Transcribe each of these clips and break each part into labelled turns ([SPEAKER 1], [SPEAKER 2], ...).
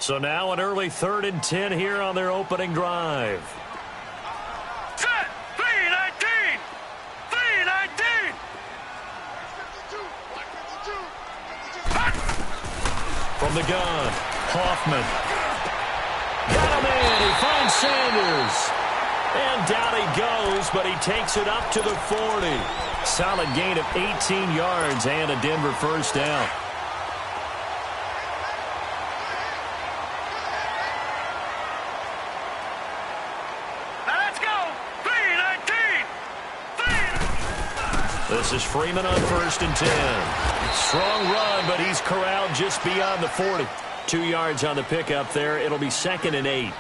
[SPEAKER 1] So now an early 3rd and 10 here on their opening drive.
[SPEAKER 2] Set! 3-19! 3-19!
[SPEAKER 1] From the gun, Hoffman. Got him in. He finds Sanders. And down he goes, but he takes it up to the 40. Solid gain of 18 yards and a Denver first down. This is Freeman on 1st and 10. Strong run, but he's corralled just beyond the 40. 2 yards on the pickup there. It'll be 2nd and 8.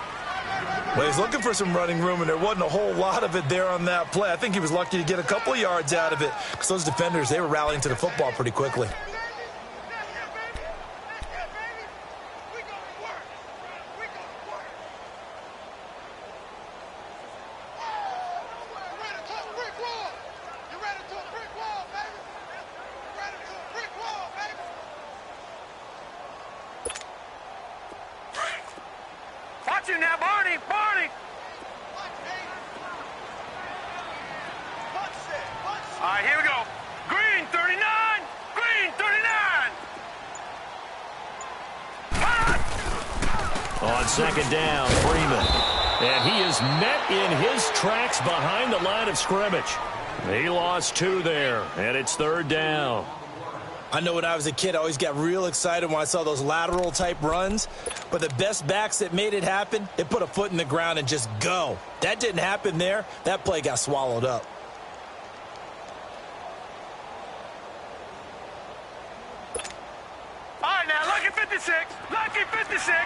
[SPEAKER 3] Well, he's looking for some running room, and there wasn't a whole lot of it there on that play. I think he was lucky to get a couple of yards out of it because those defenders, they were rallying to the football pretty quickly.
[SPEAKER 1] Second down, Freeman. And he is met in his tracks behind the line of scrimmage. He lost 2 there, and it's 3rd down.
[SPEAKER 3] I know when I was a kid, I always got real excited when I saw those lateral-type runs. But the best backs that made it happen, they put a foot in the ground and just go. That didn't happen there. That play got swallowed up.
[SPEAKER 2] All right, now, lucky 56. Lucky 56.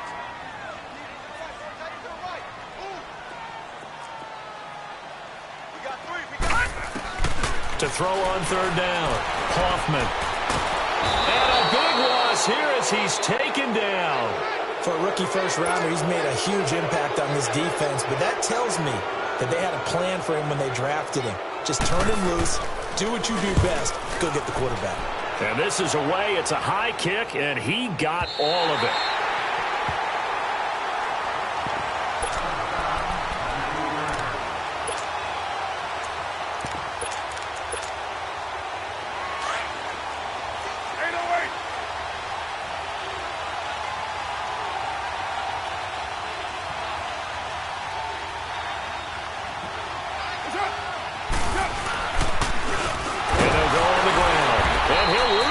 [SPEAKER 1] To throw on 3rd down, Hoffman. And a big loss here as he's taken down.
[SPEAKER 3] For a rookie first-rounder, he's made a huge impact on this defense, but that tells me that they had a plan for him when they drafted him. Just turn him loose, do what you do best, go get the quarterback.
[SPEAKER 1] And this is away. It's a high kick, and he got all of it.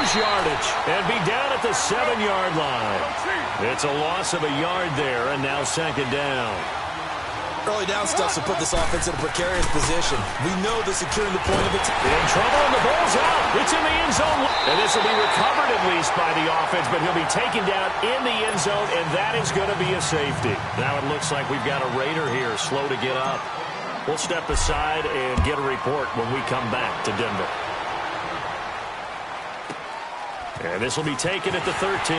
[SPEAKER 1] Yardage and be down at the 7-yard line. It's a loss of a yard there, and now 2nd down.
[SPEAKER 3] Early down stuff to put this offense in a precarious position. We know the securing the point of it.
[SPEAKER 1] In trouble, and the ball's out. It's in the end zone. And this will be recovered at least by the offense, but he'll be taken down in the end zone, and that is going to be a safety. Now it looks like we've got a Raider here, slow to get up. We'll step aside and get a report when we come back to Denver. And this will be taken at the 13.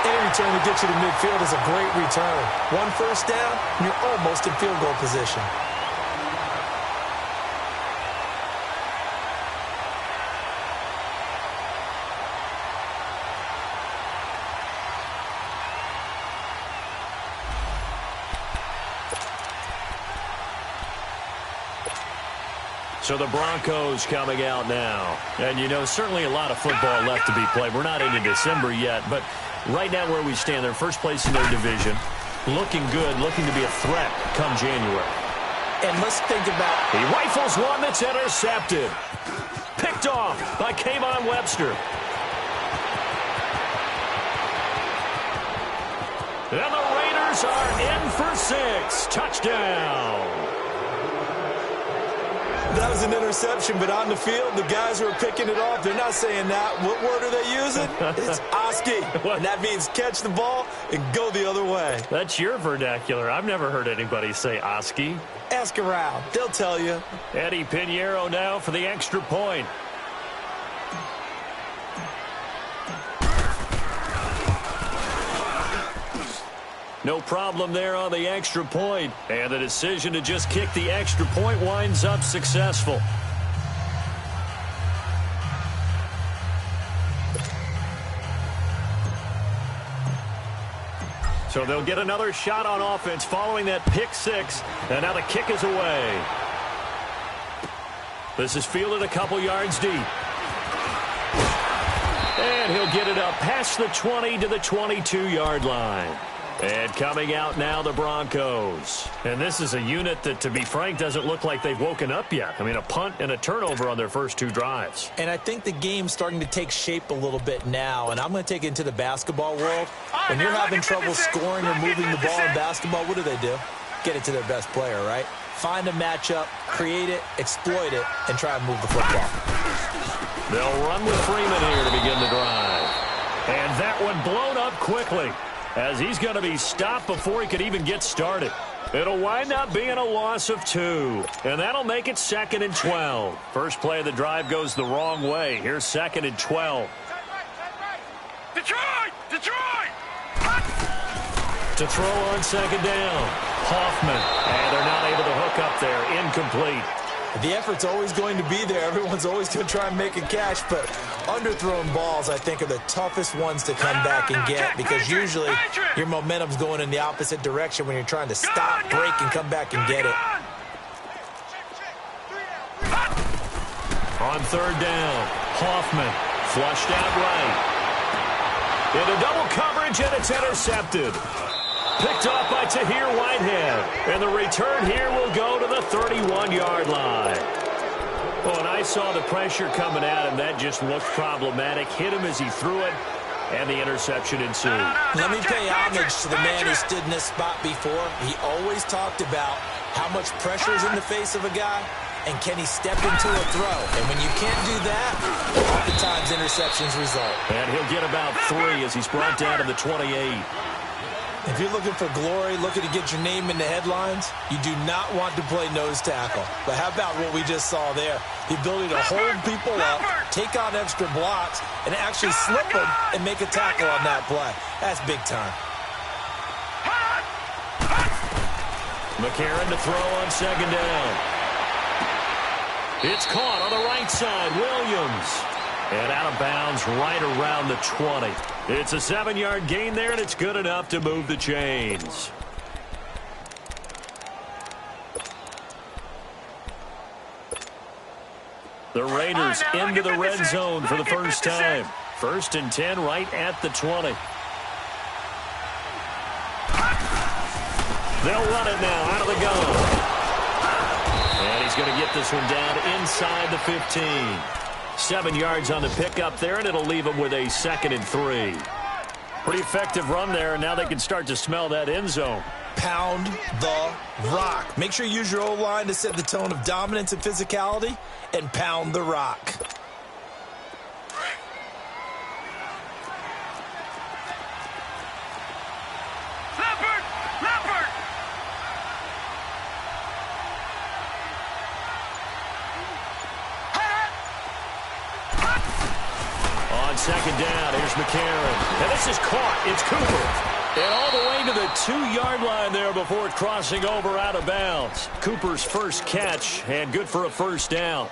[SPEAKER 3] Any return to get you to midfield is a great return. 1 first down, and you're almost in field goal position.
[SPEAKER 1] So the Broncos coming out now. And, you know, certainly a lot of football left to be played. We're not into December yet, but right now where we stand, they're first place in their division. Looking good, looking to be a threat come January.
[SPEAKER 3] And let's think about...
[SPEAKER 1] He rifles one that's intercepted. Picked off by Kayvon Webster. And the Raiders are in for 6. Touchdown.
[SPEAKER 3] That was an interception, but on the field, the guys who are picking it off, they're not saying that. What word are they using? It's Oski. And that means catch the ball and go the other way.
[SPEAKER 1] That's your vernacular. I've never heard anybody say Oski.
[SPEAKER 3] Ask around. They'll tell you.
[SPEAKER 1] Eddie Pinheiro now for the extra point. No problem there on the extra point. And the decision to just kick the extra point winds up successful. So they'll get another shot on offense following that pick six. And now the kick is away. This is fielded a couple yards deep. And he'll get it up past the 20 to the 22-yard line. And coming out now, the Broncos. And this is a unit that, to be frank, doesn't look like they've woken up yet. I mean, a punt and a turnover on their first two drives.
[SPEAKER 3] And I think the game's starting to take shape a little bit now. And I'm going to take it into the basketball world. When you're having trouble scoring or moving the ball in basketball, what do? Get it to their best player, right? Find a matchup, create it, exploit it, and try and move the football.
[SPEAKER 1] They'll run with Freeman here to begin the drive. And that one blown up quickly, as he's going to be stopped before he could even get started. It'll wind up being a loss of 2, and that'll make it 2nd and 12. First play of the drive goes the wrong way. Here's 2nd and 12.
[SPEAKER 2] Detroit! Detroit!
[SPEAKER 1] To throw on 2nd down. Hoffman, and they're not able to hook up there. Incomplete.
[SPEAKER 3] The effort's always going to be there. Everyone's always going to try and make a catch, but underthrown balls, I think, are the toughest ones to come back and get, because usually your momentum's going in the opposite direction when you're trying to stop, break, and come back and get it.
[SPEAKER 1] On 3rd down, Hoffman flushed out right. Into double coverage, and it's intercepted. Picked off by Tahir Whitehead. And the return here will go to the 31-yard line. Well, and I saw the pressure coming at him. That just looked problematic. Hit him as he threw it, and the interception ensued.
[SPEAKER 3] Let me pay homage to the man who stood in this spot before. He always talked about how much pressure is in the face of a guy, and can he step into a throw. And when you can't do that, oftentimes interceptions result.
[SPEAKER 1] And he'll get about 3 as he's brought down to the 28.
[SPEAKER 3] If you're looking for glory, looking to get your name in the headlines, you do not want to play nose tackle. But how about what we just saw there? The ability to hold people up, take on extra blocks, and actually slip them and make a tackle on that play. That's big time.
[SPEAKER 1] McCarron to throw on 2nd down. It's caught on the right side. Williams. And out of bounds right around the 20. It's a 7-yard gain there, and it's good enough to move the chains. The Raiders into the red zone for the first time. 1st and 10 right at the 20. They'll run it now out of the gun. And he's going to get this one down inside the 15. 7 yards on the pickup there, and it'll leave them with a 2nd and 3. Pretty effective run there, and now they can start to smell that end zone.
[SPEAKER 3] Pound the rock. Make sure you use your O-line to set the tone of dominance and physicality, and pound the rock.
[SPEAKER 1] On 2nd down, here's McCarron. And this is caught. It's Cooper. And all the way to the 2-yard line there before crossing over out of bounds. Cooper's first catch, and good for a 1st down.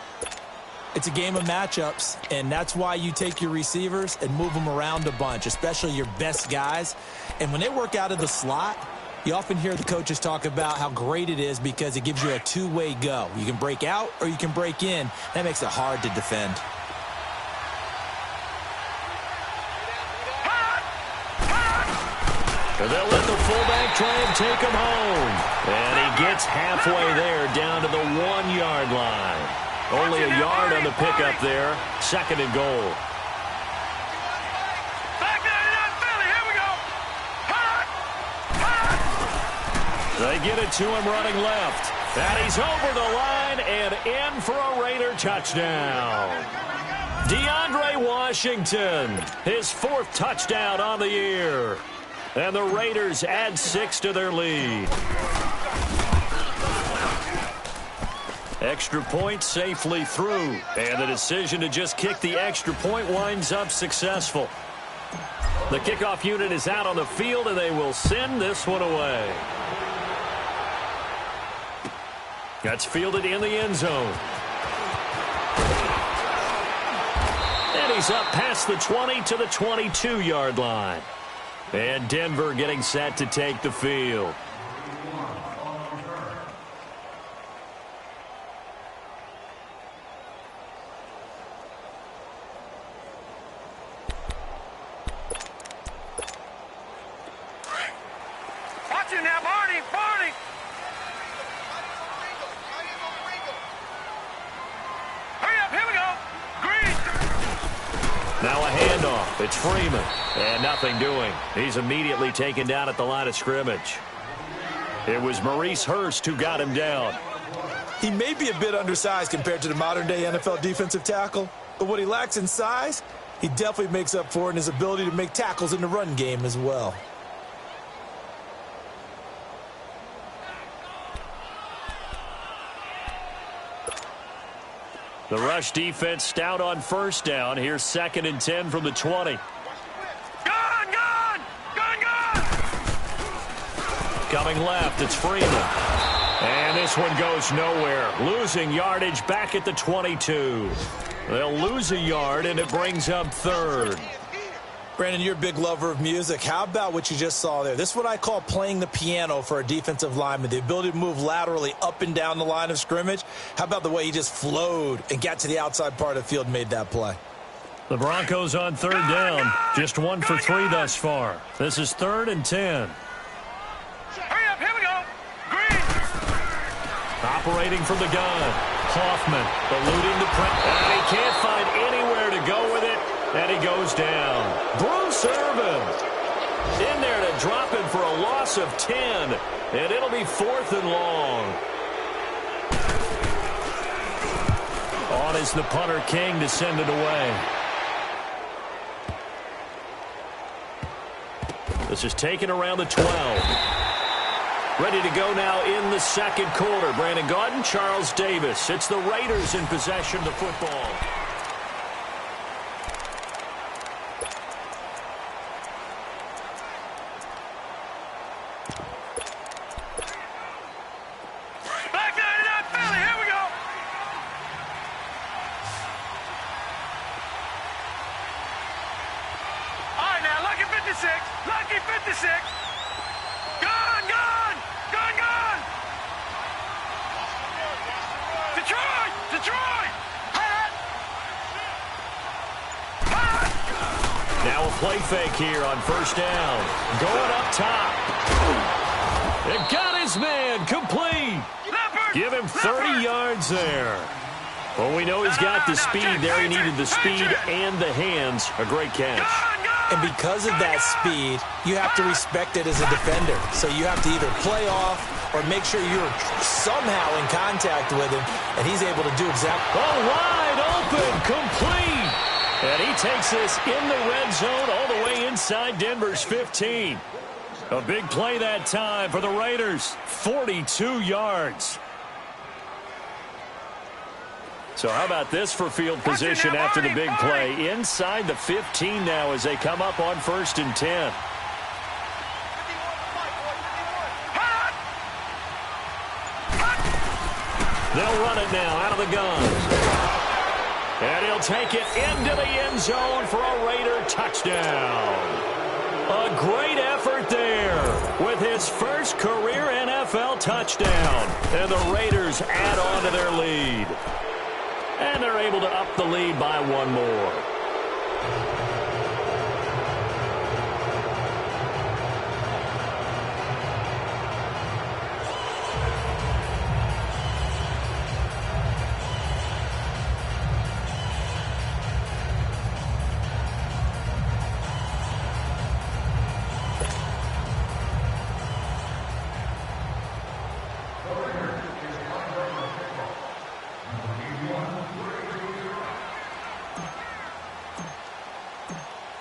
[SPEAKER 3] It's a game of matchups, and that's why you take your receivers and move them around a bunch, especially your best guys. And when they work out of the slot, you often hear the coaches talk about how great it is because it gives you a two-way go. You can break out or you can break in. That makes it hard to defend.
[SPEAKER 1] And they'll let the fullback try and take him home. And he gets halfway there down to the 1-yard line. Only a yard on the pickup there. 2nd and goal.
[SPEAKER 2] Back there, Philly. Here we go.
[SPEAKER 1] They get it to him running left. And he's over the line and in for a Raider touchdown. DeAndre Washington, his 4th touchdown on the year. And the Raiders add 6 to their lead. Extra point safely through. And the decision to just kick the extra point winds up successful. The kickoff unit is out on the field, and they will send this one away. That's fielded in the end zone. And he's up past the 20 to the 22-yard line. And Denver getting set to take the field.
[SPEAKER 2] Watch it now, Barney! Barney! Hurry up, here we go! Green!
[SPEAKER 1] Now a handoff. It's Freeman. And nothing doing. He's immediately taken down at the line of scrimmage. It was Maurice Hurst who got him down.
[SPEAKER 3] He may be a bit undersized compared to the modern-day NFL defensive tackle, but what he lacks in size, he definitely makes up for in his ability to make tackles in the run game as well.
[SPEAKER 1] The rush defense stout on first down. Here's 2nd and 10 from the 20.
[SPEAKER 2] Gone! Gone! Gone! Gone!
[SPEAKER 1] Coming left, it's Freeman. And this one goes nowhere. Losing yardage back at the 22. They'll lose a yard, and it brings up 3rd.
[SPEAKER 3] Brandon, you're a big lover of music. How about what you just saw there? This is what I call playing the piano for a defensive lineman, the ability to move laterally up and down the line of scrimmage. How about the way he just flowed and got to the outside part of the field and made that play?
[SPEAKER 1] The Broncos on 3rd down. Just 1 for 3 thus far. This is 3rd and 10.
[SPEAKER 2] Hurry up, here we go! Green!
[SPEAKER 1] Operating from the gun. Hoffman eluding the press. And he can't find anywhere to go with it. And he goes down. Bruce Irvin in there to drop him for a loss of 10. And it'll be 4th and long. On is the punter King to send it away. This is taken around the 12. Ready to go now in the 2nd quarter. Brandon Gaudin, Charles Davis. It's the Raiders in possession of the football.
[SPEAKER 2] Back 99 Philly, here we go! All right, now, lucky 56. Lucky 56. Gone, gone, gone, gone. Detroit, Detroit. Hot. Hot.
[SPEAKER 1] Now a play fake here on 1st down. Going up top. It got his man complete.
[SPEAKER 2] Leopard.
[SPEAKER 1] Give him 30 yards there. Well, we know he's got the speed there. He needed the speed and the hands. A great catch.
[SPEAKER 3] And because of that speed, you have to respect it as a defender. So you have to either play off or make sure you're somehow in contact with him, and he's able to do exactly.
[SPEAKER 1] Oh, wide open, complete. And he takes this in the red zone all the way inside Denver's 15. A big play that time for the Raiders. 42 yards. So how about this for field position after the big play? Inside the 15 now as they come up on 1st and 10. They'll run it now out of the gun. And he'll take it into the end zone for a Raider touchdown. A great effort there with his first career NFL touchdown. And the Raiders add on to their lead. And they're able to up the lead by 1 more.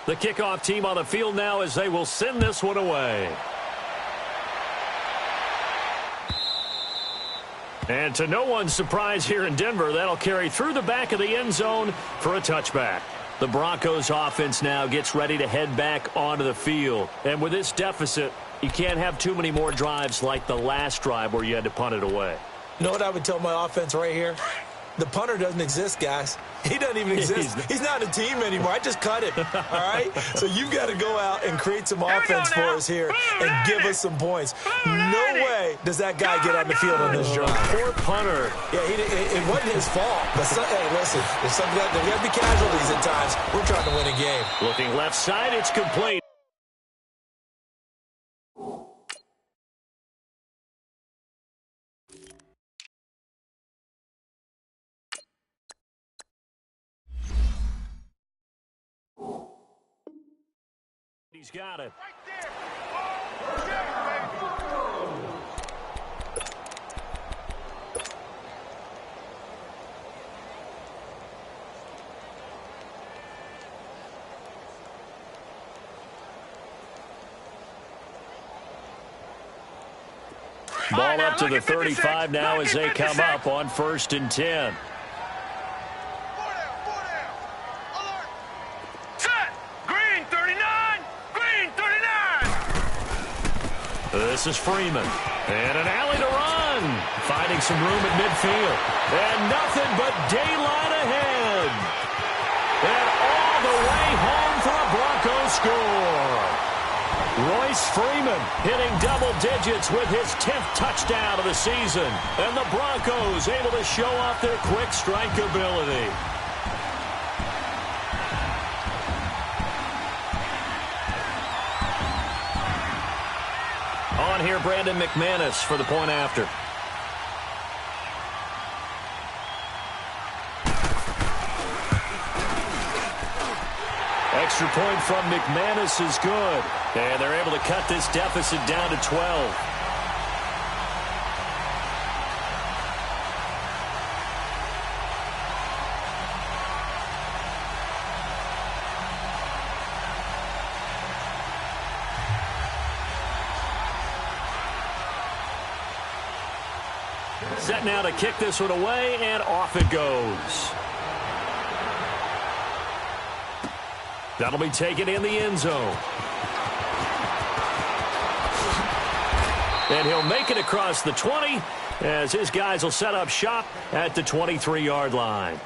[SPEAKER 1] The kickoff team on the field now as they will send this one away. And to no one's surprise here in Denver, that'll carry through the back of the end zone for a touchback. The Broncos offense now gets ready to head back onto the field. And with this deficit, you can't have too many more drives like the last drive where you had to punt it away.
[SPEAKER 3] You know what I would tell my offense right here? The punter doesn't exist, guys. He doesn't even exist. He's not a team anymore. I just cut him, all right? So you've got to go out and create some offense for us here and give us some points. No way does that guy get on the field on this drive.
[SPEAKER 1] Poor punter.
[SPEAKER 3] Yeah, it wasn't his fault. But, hey, listen, there's got to be casualties at times. We're trying to win a game.
[SPEAKER 1] Looking left side, it's complete. He's got it. Ball up to the 35 now as they come up on 1st and 10. This is Freeman. And an alley to run. Finding some room at midfield. And nothing but daylight ahead. And all the way home for a Broncos score. Royce Freeman hitting double digits with his 10th touchdown of the season. And the Broncos able to show off their quick strike ability. On here, Brandon McManus for the point after. Extra point from McManus is good. And they're able to cut this deficit down to 12. Set now to kick this one away, and off it goes. That'll be taken in the end zone. And he'll make it across the 20 as his guys will set up shop at the 23-yard line.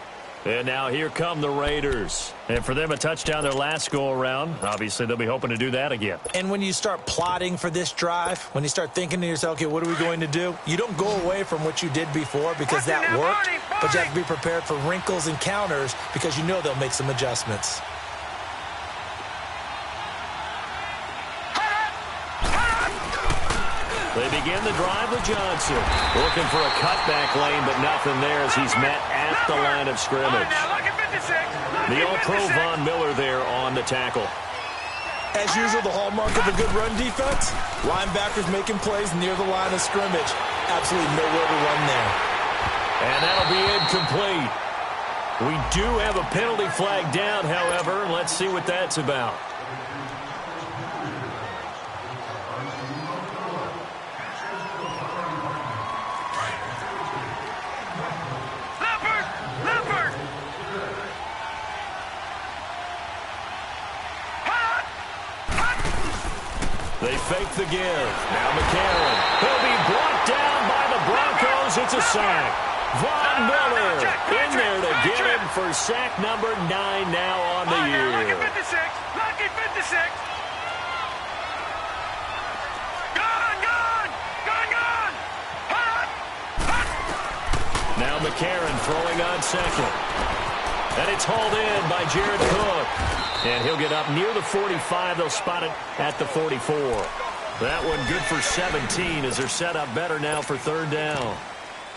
[SPEAKER 1] And now here come the Raiders. And for them, a touchdown their last go-around. Obviously, they'll be hoping to do that again.
[SPEAKER 3] And when you start plotting for this drive, when you start thinking to yourself, okay, what are we going to do? You don't go away from what you did before because that worked, but you have to be prepared for wrinkles and counters because you know they'll make some adjustments.
[SPEAKER 1] They begin the drive with Johnson. Looking for a cutback lane, but nothing there as he's met at the line of scrimmage. The All-Pro Von Miller there on the tackle.
[SPEAKER 3] As usual, the hallmark of a good run defense, linebackers making plays near the line of scrimmage. Absolutely nowhere to run there.
[SPEAKER 1] And that'll be incomplete. We do have a penalty flag down, however. Let's see what that's about. They fake the give. Now McCarron. He'll be brought down by the Broncos. It's a sack. Von Miller in there to get him for sack number 9 now on the year.
[SPEAKER 2] Lucky 56. Lucky 56. Gone.
[SPEAKER 1] Now McCarron throwing on second. And it's hauled in by Jared Cook. And he'll get up near the 45. They'll spot it at the 44. That one good for 17 as they're set up better now for third down.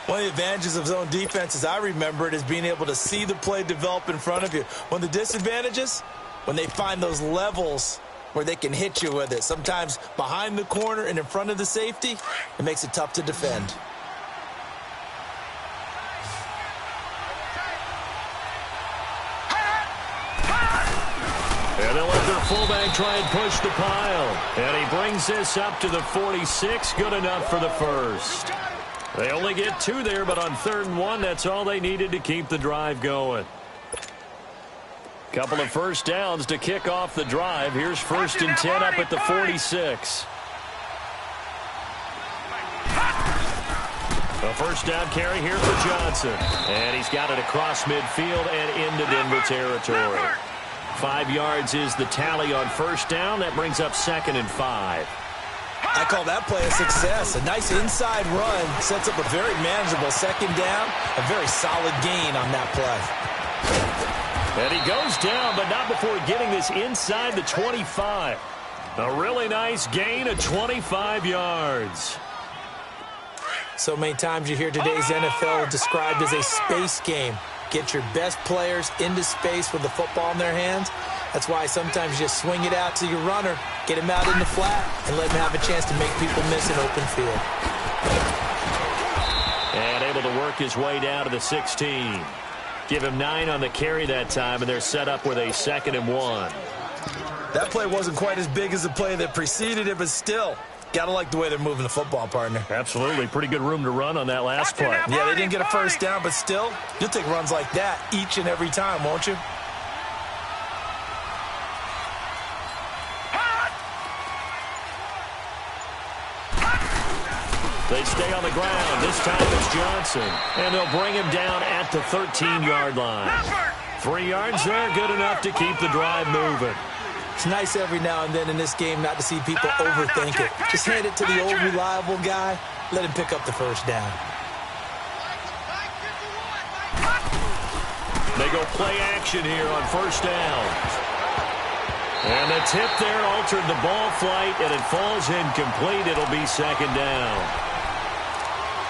[SPEAKER 3] One of the advantages of zone defense, as I remember it, is being able to see the play develop in front of you. One of the disadvantages, when they find those levels where they can hit you with it, sometimes behind the corner and in front of the safety, it makes it tough to defend.
[SPEAKER 1] And they'll let their fullback try and push the pile. And he brings this up to the 46. Good enough for the first. They only get 2 there, but on 3rd and 1, that's all they needed to keep the drive going. Couple of first downs to kick off the drive. Here's 1st and 10 up at the 46. A first down carry here for Johnson. And he's got it across midfield and into Denver territory. 5 yards is the tally on first down. That brings up 2nd and 5.
[SPEAKER 3] I call that play a success. A nice inside run sets up a very manageable second down. A very solid gain on that play.
[SPEAKER 1] And he goes down, but not before getting this inside the 25. A really nice gain of 25 yards.
[SPEAKER 3] So many times you hear today's NFL described as a space game. Get your best players into space with the football in their hands. That's why sometimes you just swing it out to your runner, get him out in the flat, and let him have a chance to make people miss an open field.
[SPEAKER 1] And able to work his way down to the 16. Give him 9 on the carry that time, and they're set up with a 2nd and 1.
[SPEAKER 3] That play wasn't quite as big as the play that preceded it, but still, got to like the way they're moving the football, partner.
[SPEAKER 1] Absolutely. Pretty good room to run on that last play.
[SPEAKER 3] Yeah, they didn't get a first down, but still, you'll take runs like that each and every time, won't you?
[SPEAKER 1] They stay on the ground. This time it's Johnson. And they'll bring him down at the 13-yard line. 3 yards there, good enough to keep the drive moving.
[SPEAKER 3] It's nice every now and then in this game not to see people overthink it. Just hand it to the old reliable guy. Let him pick up the first down.
[SPEAKER 1] They go play action here on first down. And the tip there altered the ball flight, and it falls incomplete. It'll be 2nd down.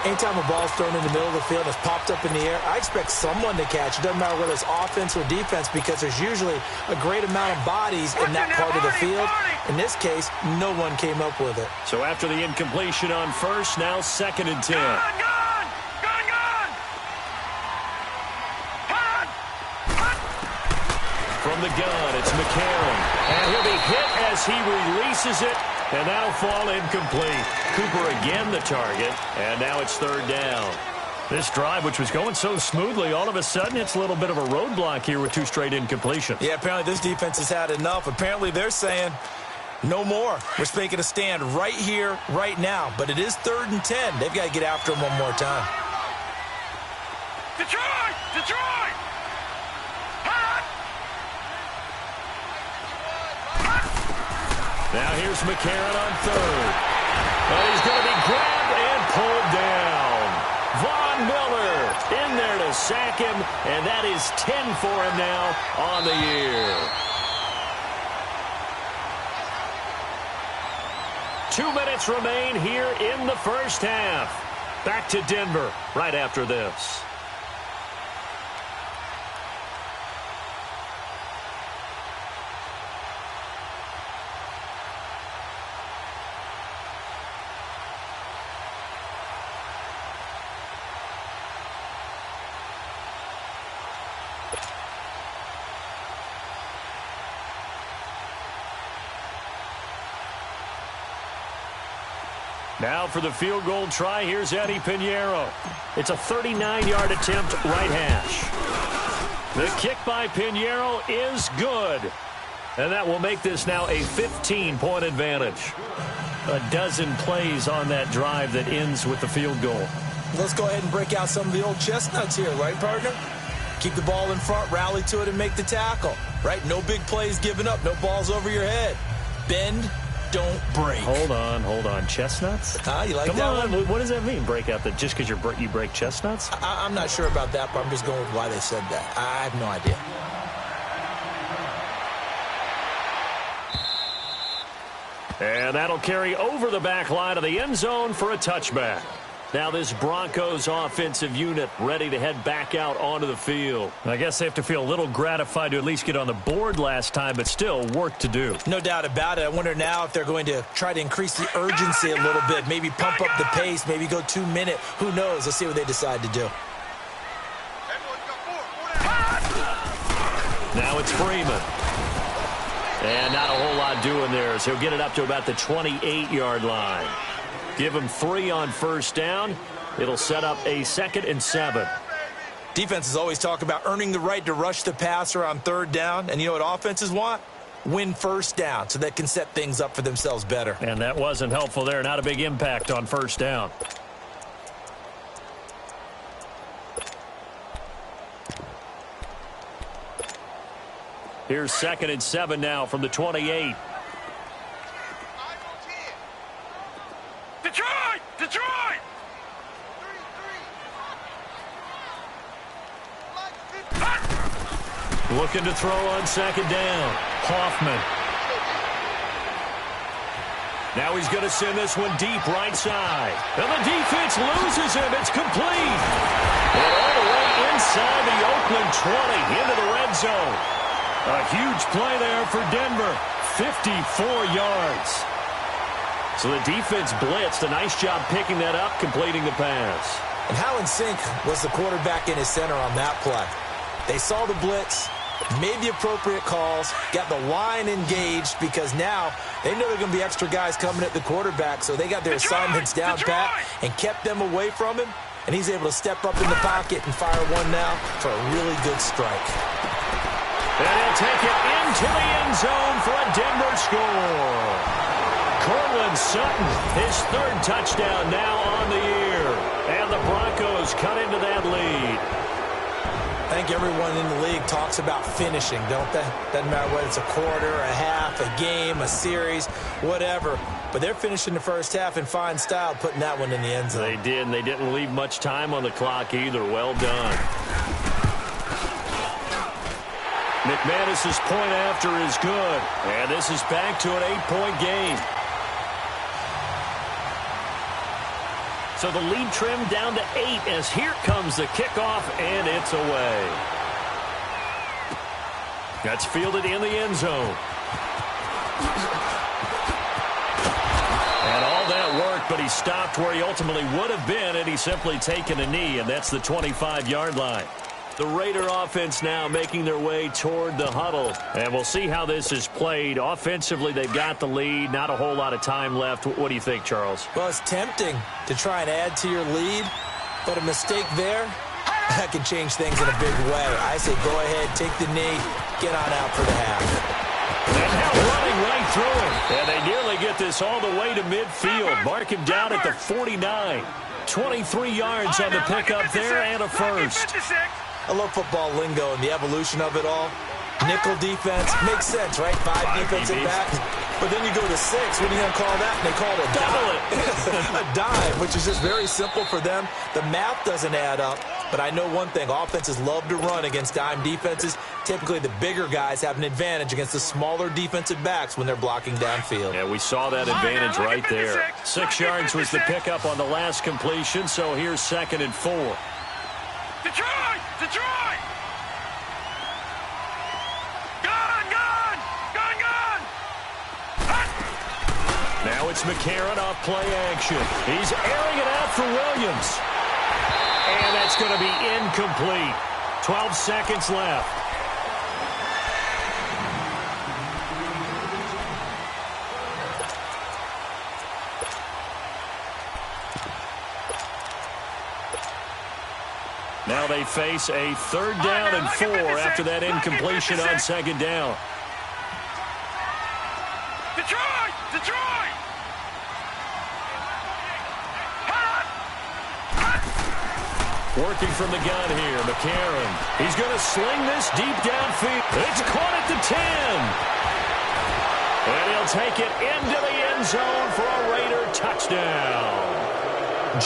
[SPEAKER 3] Anytime a ball's thrown in the middle of the field and it's popped up in the air, I expect someone to catch. It doesn't matter whether it's offense or defense because there's usually a great amount of bodies in that part of the field. In this case, no one came up with it.
[SPEAKER 1] So after the incompletion on first, now 2nd and 10. From the gun, it's McCarron. And he'll be hit as he releases it. And that'll fall incomplete. Cooper again the target. And now it's 3rd down. This drive, which was going so smoothly, all of a sudden it's a little bit of a roadblock here with 2 straight incompletions.
[SPEAKER 3] Yeah, apparently this defense has had enough. Apparently they're saying no more. We're making a stand right here, right now. But it is 3rd and 10. They've got to get after him one more time.
[SPEAKER 2] Detroit! Detroit!
[SPEAKER 1] Now here's McCarron on 3rd. And he's going to be grabbed and pulled down. Von Miller in there to sack him, and that is 10 for him now on the year. 2 minutes remain here in the first half. Back to Denver right after this. Now for the field goal try, here's Eddie Pinheiro. It's a 39-yard attempt, right hash. The kick by Pinheiro is good. And that will make this now a 15-point advantage. A dozen plays on that drive that ends with the field goal.
[SPEAKER 3] Let's go ahead and break out some of the old chestnuts here, right, partner? Keep the ball in front, rally to it, and make the tackle, right? No big plays given up, no balls over your head. Bend, don't break.
[SPEAKER 1] Hold on. Chestnuts?
[SPEAKER 3] You like
[SPEAKER 1] Come
[SPEAKER 3] that
[SPEAKER 1] on.
[SPEAKER 3] one?
[SPEAKER 1] What does that mean, break out? That just because you break chestnuts?
[SPEAKER 3] I'm not sure about that, but I'm just going with why they said that. I have no idea.
[SPEAKER 1] And that'll carry over the back line of the end zone for a touchback. Now this Broncos offensive unit ready to head back out onto the field. I guess they have to feel a little gratified to at least get on the board last time, but still work to do.
[SPEAKER 3] No doubt about it. I wonder now if they're going to try to increase the urgency a little bit, maybe pump up the pace, maybe go 2 minute. Who knows? Let's see what they decide to do.
[SPEAKER 1] Now it's Freeman. And not a whole lot doing there, so he'll get it up to about the 28-yard line. Give him 3 on first down. It'll set up a 2nd and 7.
[SPEAKER 3] Defenses always talk about earning the right to rush the passer on 3rd down. And you know what offenses want? Win first down so they can set things up for themselves better.
[SPEAKER 1] And that wasn't helpful there. Not a big impact on first down. Here's 2nd and 7 now from the 28.
[SPEAKER 2] Detroit! Detroit!
[SPEAKER 1] Looking to throw on 2nd down. Hoffman. Now he's going to send this one deep right side. And the defense loses him. It's complete. And all the way inside the Oakland 20 into the red zone. A huge play there for Denver. 54 yards. So the defense blitzed. A nice job picking that up, completing the pass.
[SPEAKER 3] And how in sync was the quarterback in his center on that play? They saw the blitz, made the appropriate calls, got the line engaged because now they know there are going to be extra guys coming at the quarterback, so they got their assignments down pat and kept them away from him, and he's able to step up in the pocket and fire one now for a really good strike.
[SPEAKER 1] And he'll take it into the end zone for a Denver score. Cortland Sutton, his 3rd touchdown now on the year. And the Broncos cut into that lead.
[SPEAKER 3] I think everyone in the league talks about finishing, don't they? Doesn't matter whether it's a quarter, a half, a game, a series, whatever. But they're finishing the first half in fine style, putting that one in the end zone.
[SPEAKER 1] They did, and they didn't leave much time on the clock either. Well done. McManus's point after is good. And this is back to an 8-point game. So the lead trimmed down to 8 as here comes the kickoff, and it's away. That's fielded in the end zone. And all that work, but he stopped where he ultimately would have been, and he's simply taken a knee, and that's the 25-yard line. The Raider offense now making their way toward the huddle. And we'll see how this is played. Offensively, they've got the lead. Not a whole lot of time left. What do you think, Charles?
[SPEAKER 3] Well, it's tempting to try and add to your lead, but a mistake there, that can change things in a big way. I say go ahead, take the knee, get on out for the half.
[SPEAKER 1] And now running right through him. And they nearly get this all the way to midfield. Mark him down at the 49. 23 yards on the pickup there and a first.
[SPEAKER 3] I love football lingo and the evolution of it all. Nickel defense makes sense, right? 5 defensive backs. But then you go to 6. What are you going to call that? And they call it a dime. A dime, which is just very simple for them. The math doesn't add up. But I know one thing. Offenses love to run against dime defenses. Typically, the bigger guys have an advantage against the smaller defensive backs when they're blocking downfield.
[SPEAKER 1] Yeah, we saw that advantage right there. 6 yards was the pickup on the last completion. So here's 2nd and 4.
[SPEAKER 2] Detroit! Detroit! Gone! Gone! Gone! Gone!
[SPEAKER 1] Now it's McCarron off play action. He's airing it out for Williams. And that's going to be incomplete. 12 seconds left. Now they face a 3rd down and 4 after that incompletion on 2nd down.
[SPEAKER 2] Detroit! Detroit!
[SPEAKER 1] Working from the gun here, McCarron. He's going to sling this deep downfield. It's caught at the 10. And he'll take it into the end zone for a Raider touchdown.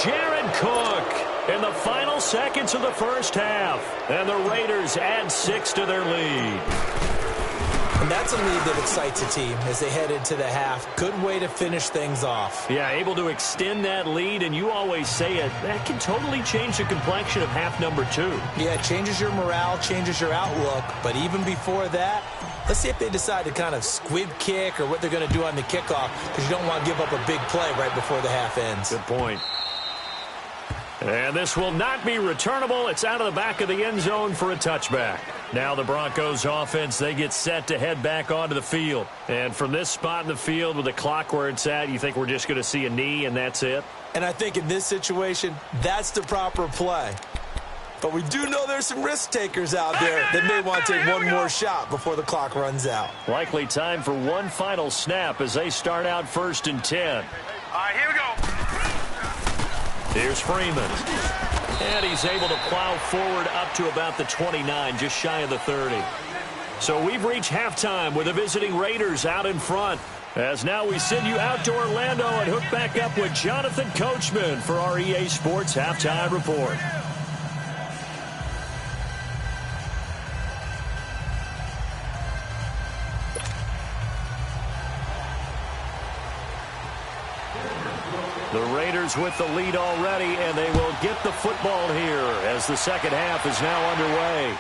[SPEAKER 1] Jared Cook in the final seconds of the first half. And the Raiders add 6 to their lead.
[SPEAKER 3] And that's a lead that excites a team as they head into the half. Good way to finish things off.
[SPEAKER 1] Yeah, able to extend that lead, and you always say it, that can totally change the complexion of half number 2.
[SPEAKER 3] Yeah, it changes your morale, changes your outlook. But even before that, let's see if they decide to kind of squib kick or what they're going to do on the kickoff, because you don't want to give up a big play right before the half ends.
[SPEAKER 1] Good point. And this will not be returnable. It's out of the back of the end zone for a touchback. Now the Broncos offense, they get set to head back onto the field. And from this spot in the field with the clock where it's at, you think we're just going to see a knee and that's it?
[SPEAKER 3] And I think in this situation, that's the proper play. But we do know there's some risk takers out there that may want to take one more shot before the clock runs out.
[SPEAKER 1] Likely time for one final snap as they start out 1st and 10.
[SPEAKER 2] All right, here we go.
[SPEAKER 1] Here's Freeman. And he's able to plow forward up to about the 29, just shy of the 30. So we've reached halftime with the visiting Raiders out in front. As now we send you out to Orlando and hook back up with Jonathan Coachman for our EA Sports Halftime Report. The Raiders with the lead already, and they will get the football here as the second half is now underway.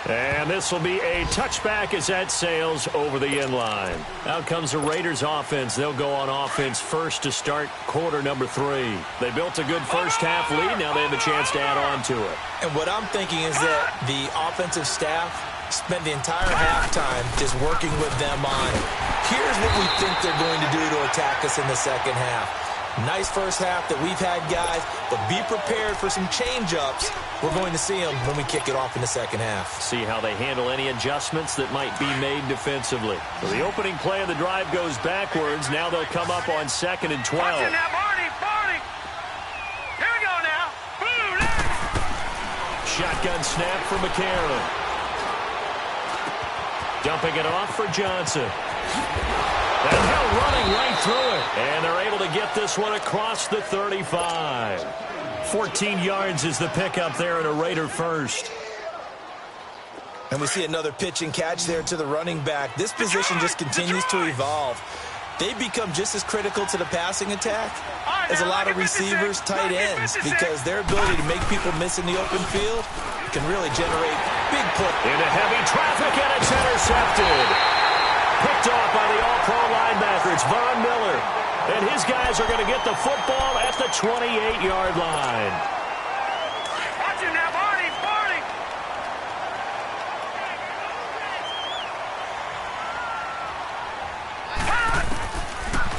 [SPEAKER 1] And this will be a touchback as that sails over the end line. Out comes the Raiders offense. They'll go on offense first to start quarter number 3. They built a good first half lead. Now they have a chance to add on to it.
[SPEAKER 3] And what I'm thinking is that the offensive staff spent the entire halftime just working with them on, here's what we think they're going to do to attack us in the second half. Nice first half that we've had, guys, but be prepared for some change-ups. We're going to see them when we kick it off in the second half.
[SPEAKER 1] See how they handle any adjustments that might be made defensively. So the opening play of the drive goes backwards. Now they'll come up on 2nd and 12.
[SPEAKER 2] Watch it now, Barney. Here we go now. Boom,
[SPEAKER 1] Shotgun snap for McCarron. Dumping it off for Johnson. And Hill running right through it. And they're able to get this one across the 35. 14 yards is the pickup there, and a Raider first.
[SPEAKER 3] And we see another pitch and catch there to the running back. This position just continues to evolve. They become just as critical to the passing attack as a lot of receivers, tight ends, because their ability to make people miss in the open field can really generate big plays.
[SPEAKER 1] Into heavy traffic, and it's intercepted. Picked off by the all-pro linebacker. It's Von Miller. And his guys are going to get the football at the 28-yard line.
[SPEAKER 2] Watch it now, Barney.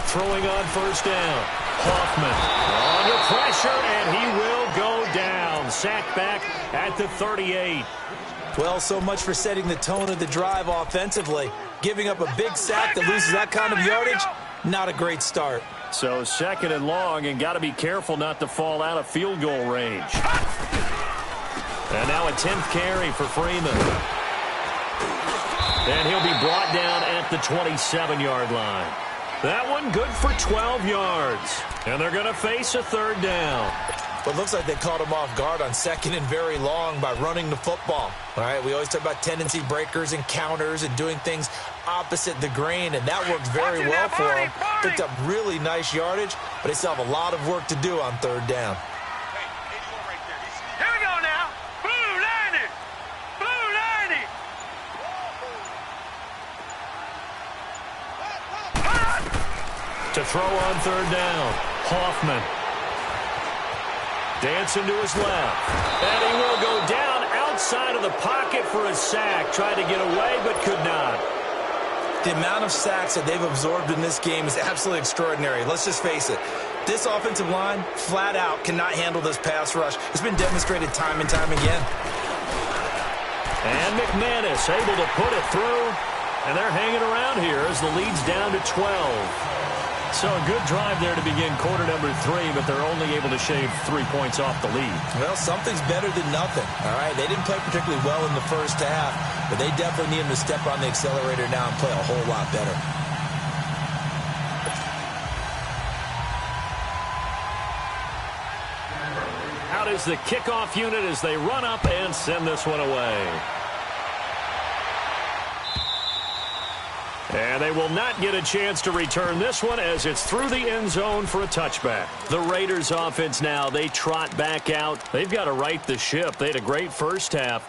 [SPEAKER 1] Throwing on first down. Hoffman under pressure, and he will go down. Sacked back at the 38.
[SPEAKER 3] Well, so much for setting the tone of the drive offensively. Giving up a big sack that loses that kind of yardage, not a great start.
[SPEAKER 1] So 2nd and long, and got to be careful not to fall out of field goal range. And now a 10th carry for Freeman. And he'll be brought down at the 27-yard line. That one good for 12 yards. And they're going to face a 3rd down.
[SPEAKER 3] But it looks like they caught him off guard on 2nd and very long by running the football. All right, we always talk about tendency breakers and counters and doing things opposite the grain, and that worked very well for them. Picked up really nice yardage, but they still have a lot of work to do on 3rd down.
[SPEAKER 2] Here we go now. Blue 90.
[SPEAKER 1] To throw on 3rd down, Hoffman. Dancing to his left. And he will go down outside of the pocket for a sack. Tried to get away, but could not.
[SPEAKER 3] The amount of sacks that they've absorbed in this game is absolutely extraordinary. Let's just face it. This offensive line, flat out, cannot handle this pass rush. It's been demonstrated time and time again.
[SPEAKER 1] And McManus able to put it through. And they're hanging around here as the lead's down to 12. So a good drive there to begin quarter number 3, but they're only able to shave 3 points off the lead.
[SPEAKER 3] Well, something's better than nothing, all right? They didn't play particularly well in the first half, but they definitely need them to step on the accelerator now and play a whole lot better.
[SPEAKER 1] Out is the kickoff unit as they run up and send this one away. And they will not get a chance to return this one as it's through the end zone for a touchback. The Raiders offense now, they trot back out. They've got to right the ship. They had a great first half,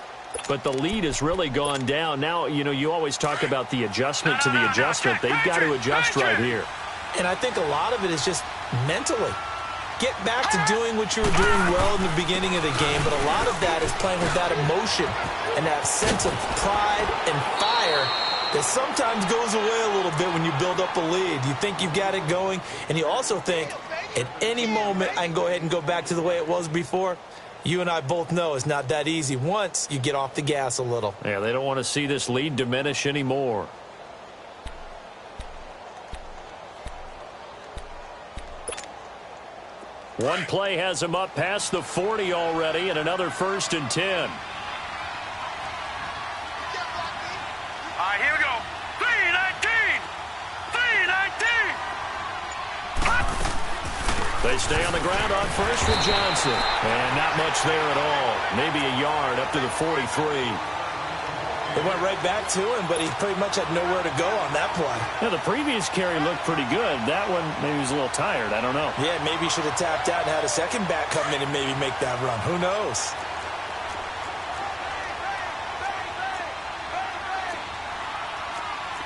[SPEAKER 1] but the lead has really gone down. Now, you know, you always talk about the adjustment to the adjustment. They've got to adjust right here.
[SPEAKER 3] And I think a lot of it is just mentally. Get back to doing what you were doing well in the beginning of the game, but a lot of that is playing with that emotion and that sense of pride and fire that sometimes goes away a little bit when you build up a lead. You think you've got it going, and you also think, at any moment, I can go ahead and go back to the way it was before. You and I both know it's not that easy once you get off the gas a little.
[SPEAKER 1] Yeah, they don't want to see this lead diminish anymore. One play has them up past the 40 already, and another 1st and 10. stay on the ground on first for Johnson. And not much there at all. Maybe a yard up to the 43.
[SPEAKER 3] They went right back to him, but he pretty much had nowhere to go on that play.
[SPEAKER 1] Yeah, the previous carry looked pretty good. That one, maybe he was a little tired. I don't know.
[SPEAKER 3] Yeah, maybe he should have tapped out and had a second back come in and maybe make that run. Who knows?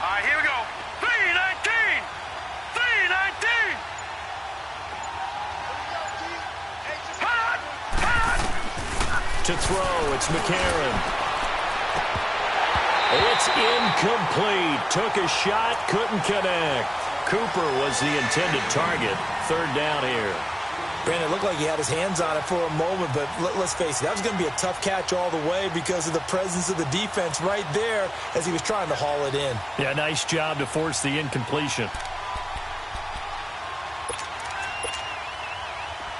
[SPEAKER 2] All right, here we go. 319. 319. Hot. Hot.
[SPEAKER 1] To throw, it's McCarron. It's incomplete. Took a shot, couldn't connect. Cooper was the intended target. Third down here.
[SPEAKER 3] Brandon, it looked like he had his hands on it for a moment, but let's face it, that was going to be a tough catch all the way because of the presence of the defense right there as he was trying to haul it in.
[SPEAKER 1] Yeah, nice job to force the incompletion.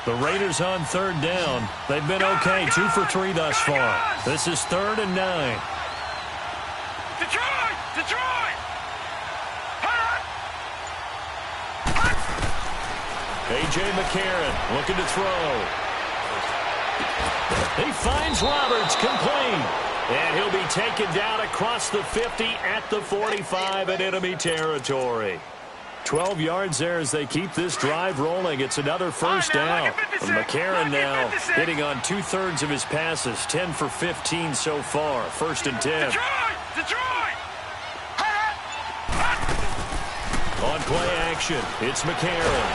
[SPEAKER 1] The Raiders on third down. They've been okay, 2 for 3 thus far. This is 3rd and 9.
[SPEAKER 2] Detroit! Detroit! Hot!
[SPEAKER 1] A.J. McCarron looking to throw. He finds Roberts, complete. And he'll be taken down across the 50 at the 45 in enemy territory. 12 yards there as they keep this drive rolling. It's another first down. McCarron now hitting on 2/3 of his passes. 10 for 15 so far. 1st and 10.
[SPEAKER 2] Detroit! Detroit!
[SPEAKER 1] On play action, it's McCarron.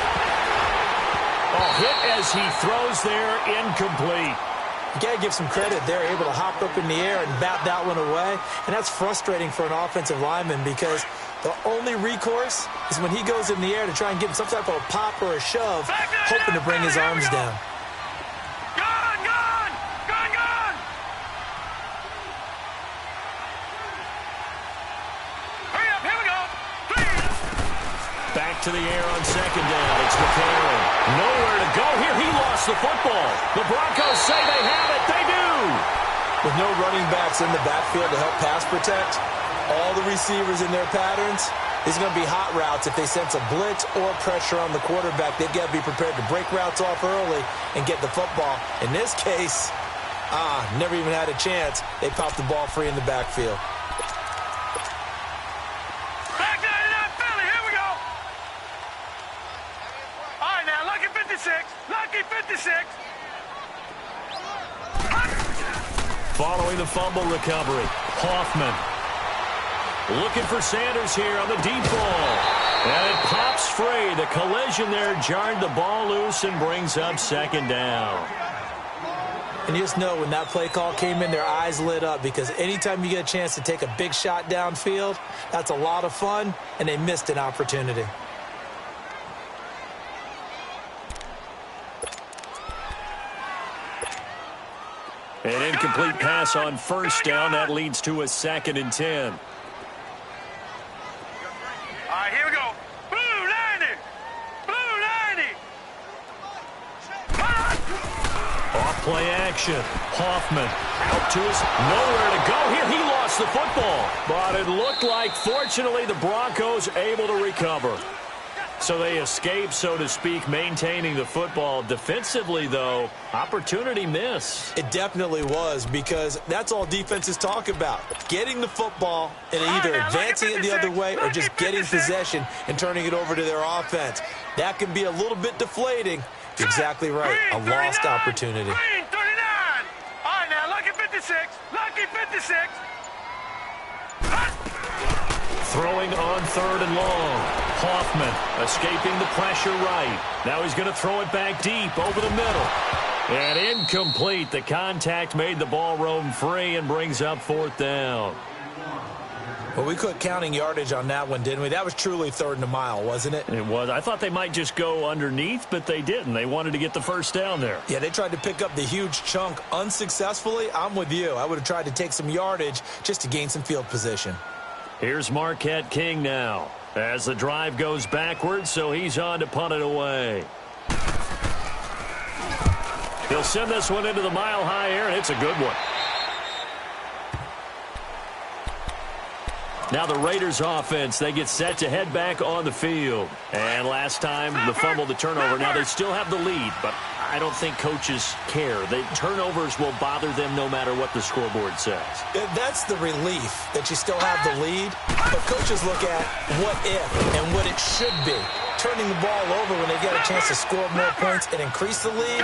[SPEAKER 1] Oh, hit as he throws there, incomplete.
[SPEAKER 3] You got to give some credit. They're able to hop up in the air and bat that one away. And that's frustrating for an offensive lineman because the only recourse is when he goes in the air to try and give him some type of a pop or a shove, hoping to bring his arms down.
[SPEAKER 2] Gone! Gone! Gone! Gone! Hurry up! Here we go!
[SPEAKER 1] Back to the air on second down. It's McCarron. Nowhere to go here. He lost the football. The Broncos say they have it. They do.
[SPEAKER 3] With no running backs in the backfield to help pass protect, all the receivers in their patterns, it's going to be hot routes. If they sense a blitz or pressure on the quarterback, they've got to be prepared to break routes off early and get the football. In this case, never even had a chance. They popped the ball free in the backfield.
[SPEAKER 2] Back 99 Philly. Here we go. All right, now, lucky 56. Lucky 56.
[SPEAKER 1] Following the fumble recovery, Hoffman. Looking for Sanders here on the deep ball. And it pops free. The collision there jarred the ball loose and brings up second down.
[SPEAKER 3] And you just know when that play call came in, their eyes lit up because anytime you get a chance to take a big shot downfield, that's a lot of fun, and they missed an opportunity.
[SPEAKER 1] An incomplete pass on first down. That leads to a 2nd and 10.
[SPEAKER 2] All right, here we go. Blue 90. Blue 90.
[SPEAKER 1] Off play action. Hoffman out to his nowhere to go here. He lost the football. But it looked like, fortunately, the Broncos able to recover. So they escape, so to speak, maintaining the football. Defensively, though, opportunity miss.
[SPEAKER 3] It definitely was because that's all defenses talk about. Getting the football and either advancing it the other way or just getting possession and turning it over to their offense. That can be a little bit deflating. You're exactly right. A lost opportunity.
[SPEAKER 2] Green 39. All right, now, lucky 56. Lucky 56.
[SPEAKER 1] Throwing on 3rd and long. Hoffman escaping the pressure right. Now he's going to throw it back deep over the middle. And incomplete. The contact made the ball roam free and brings up 4th down.
[SPEAKER 3] Well, we quit counting yardage on that one, didn't we? That was truly 3rd and a mile, wasn't it?
[SPEAKER 1] It was. I thought they might just go underneath, but they didn't. They wanted to get the first down there.
[SPEAKER 3] Yeah, they tried to pick up the huge chunk unsuccessfully. I'm with you. I would have tried to take some yardage just to gain some field position.
[SPEAKER 1] Here's Marquette King now as the drive goes backwards, so he's on to punt it away. He'll send this one into the mile-high air, and it's a good one. Now the Raiders offense, they get set to head back on the field. And last time, the fumble, the turnover. Now they still have the lead, but I don't think coaches care. The turnovers will bother them no matter what the scoreboard says.
[SPEAKER 3] That's the relief that you still have the lead. But coaches look at what if and what it should be. Turning the ball over when they get a chance to score more points and increase the lead,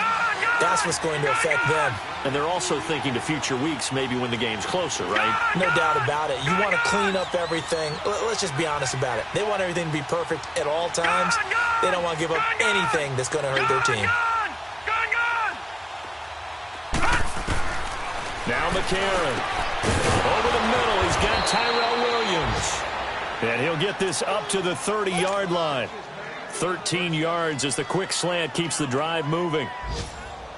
[SPEAKER 3] that's what's going to affect them.
[SPEAKER 1] And they're also thinking to future weeks, maybe when the game's closer, right?
[SPEAKER 3] No doubt about it. You want to clean up everything. Let's just be honest about it. They want everything to be perfect at all times. They don't want to give up anything that's going to hurt their team.
[SPEAKER 1] Now McCarron. Over the middle, he's got Tyrell Williams. And he'll get this up to the 30-yard line. 13 yards as the quick slant keeps the drive moving.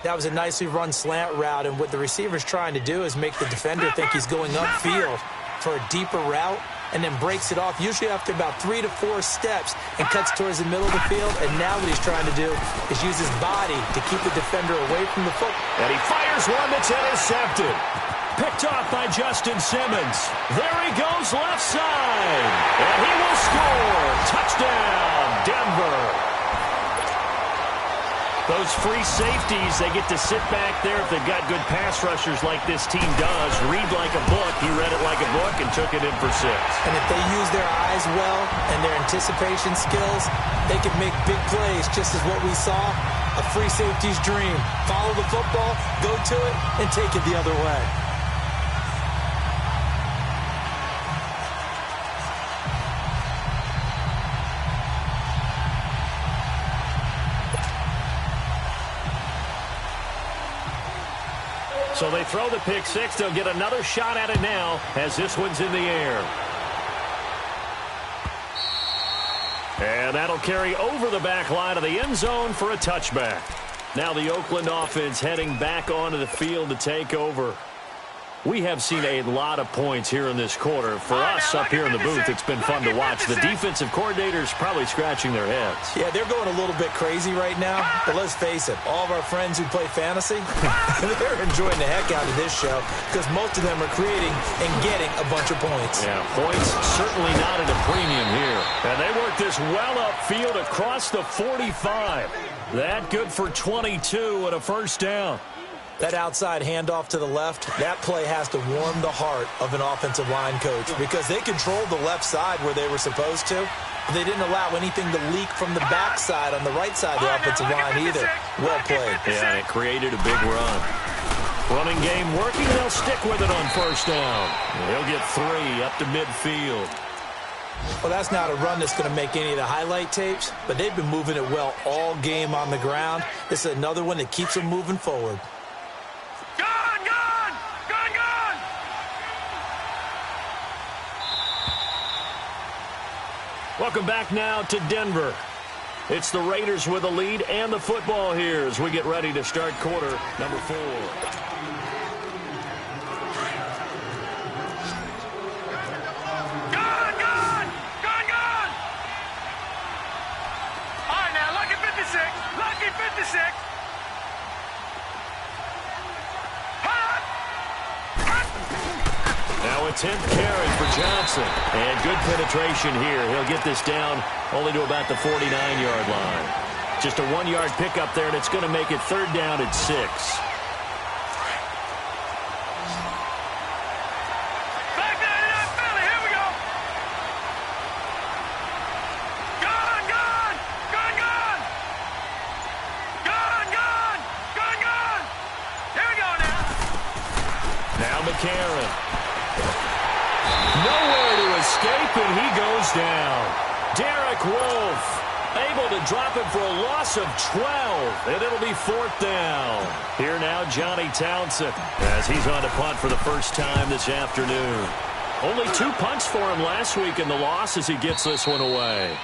[SPEAKER 3] That was a nicely run slant route, and what the receiver's trying to do is make the defender think he's going upfield for a deeper route, and then breaks it off, usually after about 3 to 4 steps, and cuts towards the middle of the field. And now what he's trying to do is use his body to keep the defender away from the football.
[SPEAKER 1] And he fires one that's intercepted. Picked off by Justin Simmons. There he goes left side. And he will score. Touchdown, Denver. Those free safeties, they get to sit back there if they've got good pass rushers like this team does. Read like a book. He read it like a book and took it in for 6.
[SPEAKER 3] And if they use their eyes well and their anticipation skills, they can make big plays, just as what we saw. A free safety's dream. Follow the football, go to it, and take it the other way.
[SPEAKER 1] So they throw the pick 6. They'll get another shot at it now as this one's in the air. And that'll carry over the back line of the end zone for a touchback. Now the Oakland offense heading back onto the field to take over. We have seen a lot of points here in this quarter. For us up here in the booth, it's been fun to watch. The defensive coordinators probably scratching their heads.
[SPEAKER 3] Yeah, they're going a little bit crazy right now. But let's face it, all of our friends who play fantasy, they're enjoying the heck out of this show because most of them are creating and getting a bunch of points.
[SPEAKER 1] Yeah, points certainly not at a premium here. And they work this well upfield across the 45. That good for 22 and a first down.
[SPEAKER 3] That outside handoff to the left, that play has to warm the heart of an offensive line coach because they controlled the left side where they were supposed to. But they didn't allow anything to leak from the backside on the right side of the offensive line either. Well played.
[SPEAKER 1] Yeah, and it created a big run. Running game working. They'll stick with it on first down. They'll get 3 up to midfield.
[SPEAKER 3] Well, that's not a run that's going to make any of the highlight tapes, but they've been moving it well all game on the ground. This is another one that keeps them moving forward.
[SPEAKER 1] Welcome back now to Denver. It's the Raiders with a lead and the football here as we get ready to start quarter number 4. Now a 10th carry for Johnson. And good penetration here. He'll get this down only to about the 49-yard line. Just a 1-yard pickup there, and it's going to make it 3rd down at 6. McCarron. Nowhere to escape, and he goes down. Derek Wolfe able to drop it for a loss of 12, and it'll be 4th down. Here now, Johnny Townsend, as he's on to punt for the first time this afternoon. Only 2 punts for him last week in the loss as he gets this one away.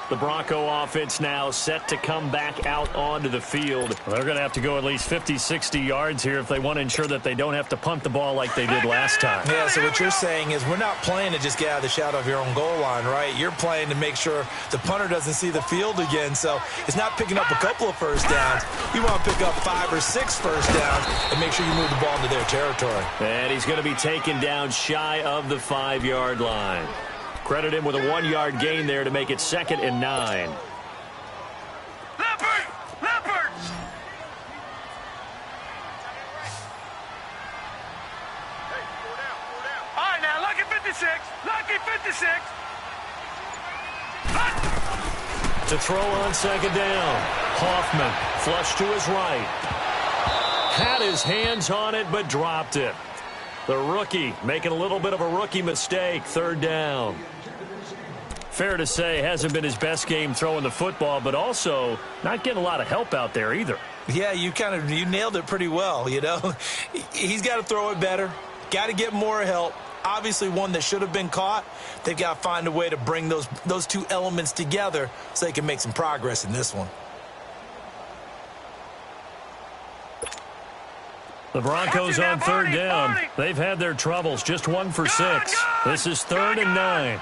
[SPEAKER 1] The Bronco offense now set to come back out onto the field. They're going to have to go at least 50, 60 yards here if they want to ensure that they don't have to punt the ball like they did last time.
[SPEAKER 3] Yeah, so what you're saying is we're not playing to just get out of the shadow of your own goal line, right? You're playing to make sure the punter doesn't see the field again. So it's not picking up a couple of first downs. You want to pick up 5 or 6 first downs and make sure you move the ball into their territory.
[SPEAKER 1] And he's going to be taken down shy of the 5-yard line. Credit him with a 1-yard gain there to make it 2nd and 9.
[SPEAKER 2] Leopard! Leopard! All right, now, Lucky 56. Lucky 56.
[SPEAKER 1] To throw on 2nd down. Hoffman flush to his right. Had his hands on it, but dropped it. The rookie making a little bit of a rookie mistake. 3rd down. Fair to say, hasn't been his best game throwing the football, but also not getting a lot of help out there either.
[SPEAKER 3] Yeah, you nailed it pretty well, you know. He's got to throw it better. Got to get more help. Obviously one that should have been caught. They've got to find a way to bring those two elements together so they can make some progress in this one.
[SPEAKER 1] The Broncos on 3rd down. They've had their troubles. Just 1 for 6. This is 3rd and 9.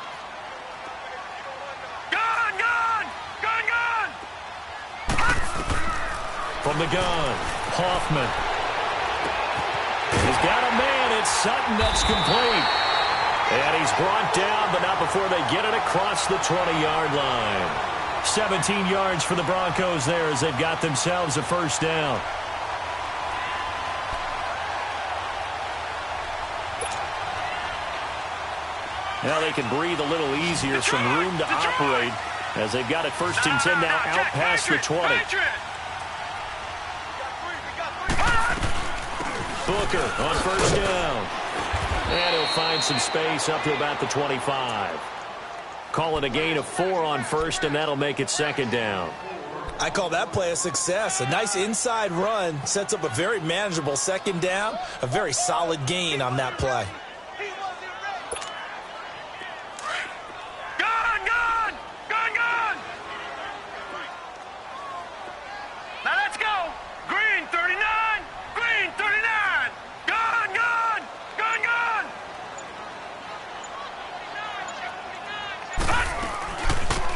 [SPEAKER 1] From the gun, Hoffman. He's got a man. It's Sutton. That's complete. And he's brought down, but not before they get it across the 20-yard line. 17 yards for the Broncos there as they've got themselves a first down. Now they can breathe a little easier, some room to operate as they've got it 1st and 10 now out past the 20. Booker on 1st down. And he'll find some space up to about the 25. Call it a gain of 4 on 1st, and that'll make it 2nd down.
[SPEAKER 3] I call that play a success. A nice inside run sets up a very manageable 2nd down. A very solid gain on that play.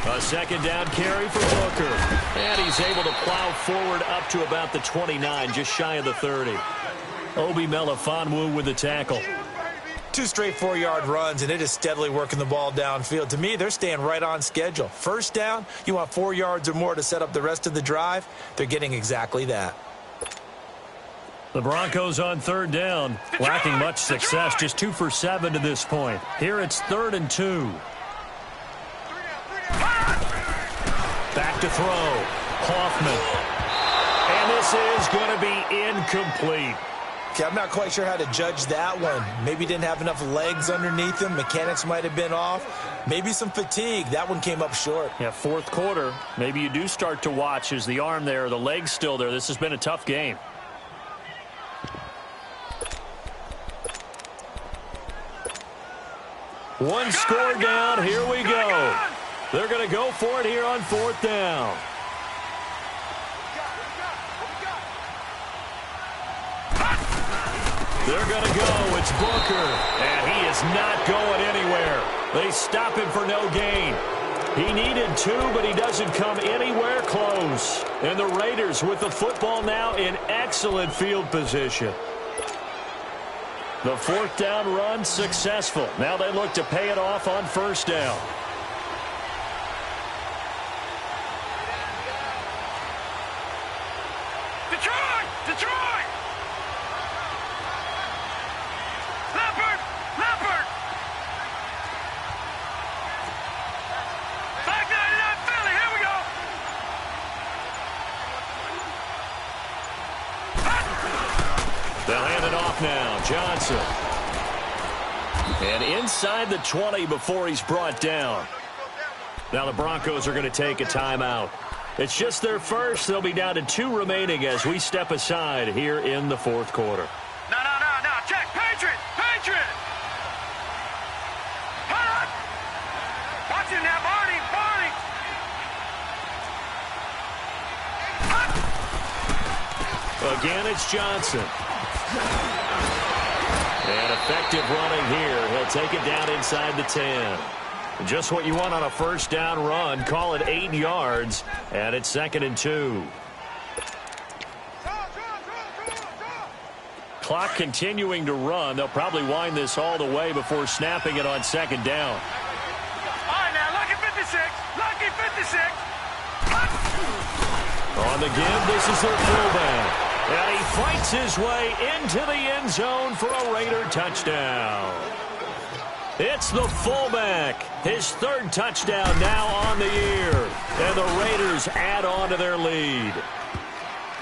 [SPEAKER 1] A 2nd down carry for Booker. And he's able to plow forward up to about the 29, just shy of the 30. Obi Melifonwu with the tackle.
[SPEAKER 3] 2 straight 4-yard runs, and it is steadily working the ball downfield. To me, they're staying right on schedule. 1st down, you want 4 yards or more to set up the rest of the drive. They're getting exactly that.
[SPEAKER 1] The Broncos on 3rd down, lacking much success, just 2 for 7 to this point. Here it's 3rd and 2. Back to throw. Hoffman. And this is going to be incomplete.
[SPEAKER 3] Okay, I'm not quite sure how to judge that one. Maybe didn't have enough legs underneath him. Mechanics might have been off. Maybe some fatigue. That one came up short.
[SPEAKER 1] Yeah, 4th quarter. Maybe you do start to watch. Is the arm there, the leg's still there? This has been a tough game. One score down. Here we go. They're going to go for it here on 4th down. They're going to go. It's Booker. And he is not going anywhere. They stop him for no gain. He needed 2, but he doesn't come anywhere close. And the Raiders with the football now in excellent field position. The 4th down run successful. Now they look to pay it off on 1st down.
[SPEAKER 2] Detroit! Detroit! Leopard! Leopard! Flag 99 Philly, here we go!
[SPEAKER 1] They'll hand it off now. Johnson. And inside the 20 before he's brought down. Now the Broncos are going to take a timeout. It's just their first. They'll be down to 2 remaining as we step aside here in the 4th quarter.
[SPEAKER 2] No. Check. Patriot! Patriot! Hold on! Watch it now, Barney! Barney!
[SPEAKER 1] Again, it's Johnson. And effective running here. He'll take it down inside the 10. Just what you want on a first down run. Call it 8 yards. And it's 2nd and 2. Clock continuing to run. They'll probably wind this all the way before snapping it on 2nd down.
[SPEAKER 2] All right, now, lucky 56. Lucky 56.
[SPEAKER 1] On the give, this is their fullback. And he fights his way into the end zone for a Raider touchdown. It's the fullback. His 3rd touchdown now on the year. And the Raiders add on to their lead.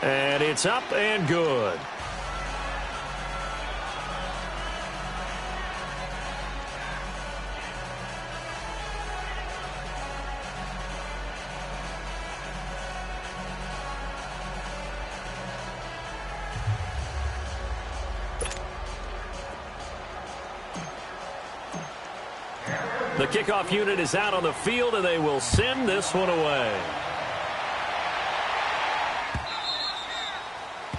[SPEAKER 1] And it's up and good. The kickoff unit is out on the field, and they will send this one away.